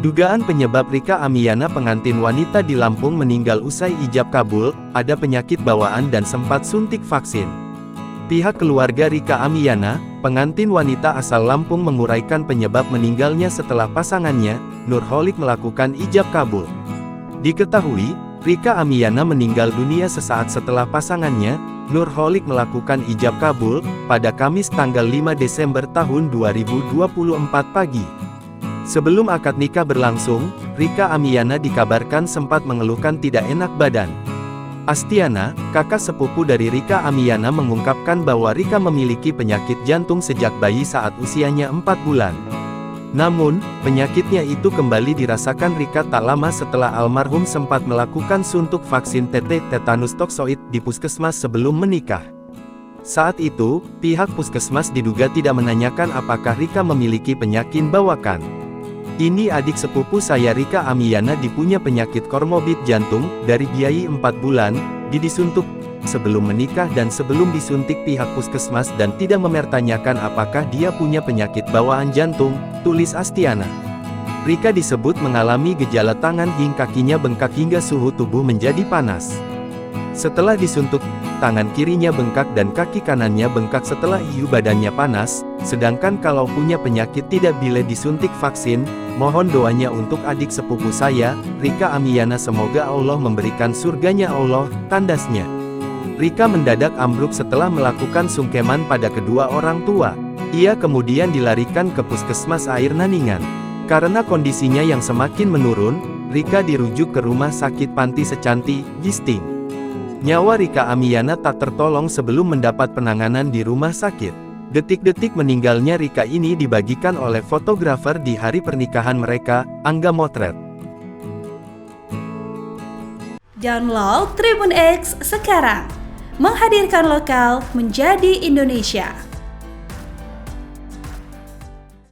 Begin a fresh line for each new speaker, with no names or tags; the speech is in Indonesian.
Dugaan penyebab Rika Amiana pengantin wanita di Lampung meninggal usai ijab kabul, ada penyakit bawaan dan sempat suntik vaksin. Pihak keluarga Rika Amiana, pengantin wanita asal Lampung menguraikan penyebab meninggalnya setelah pasangannya, Nurholik melakukan ijab kabul. Diketahui, Rika Amiana meninggal dunia sesaat setelah pasangannya, Nurholik melakukan ijab kabul, pada Kamis tanggal 5 Desember tahun 2024 pagi. Sebelum akad nikah berlangsung, Rika Amiana dikabarkan sempat mengeluhkan tidak enak badan. Astiana, kakak sepupu dari Rika Amiana mengungkapkan bahwa Rika memiliki penyakit jantung sejak bayi saat usianya 4 bulan. Namun, penyakitnya itu kembali dirasakan Rika tak lama setelah almarhum sempat melakukan suntuk vaksin tetanus toksoid di puskesmas sebelum menikah. Saat itu, pihak puskesmas diduga tidak menanyakan apakah Rika memiliki penyakit bawaan. Ini adik sepupu saya Rika Amiana dipunya penyakit komorbid jantung, dari bayi 4 bulan, disuntik sebelum menikah dan sebelum disuntik pihak puskesmas dan tidak mempertanyakan apakah dia punya penyakit bawaan jantung, tulis Astiana. Rika disebut mengalami gejala tangan hingga kakinya bengkak hingga suhu tubuh menjadi panas. Setelah disuntik, tangan kirinya bengkak dan kaki kanannya bengkak setelah badannya panas, sedangkan kalau punya penyakit tidak boleh disuntik vaksin. Mohon doanya untuk adik sepupu saya, Rika Amiana, semoga Allah memberikan surganya Allah, tandasnya. Rika mendadak ambruk setelah melakukan sungkeman pada kedua orang tua. Ia kemudian dilarikan ke puskesmas Air Naningan. Karena kondisinya yang semakin menurun, Rika dirujuk ke rumah sakit Panti Secanti, Gisting. Nyawa Rika Amiana tak tertolong sebelum mendapat penanganan di rumah sakit. Detik-detik meninggalnya Rika ini dibagikan oleh fotografer di hari pernikahan mereka, Angga Motret.
Download Tribun X sekarang, menghadirkan lokal menjadi Indonesia.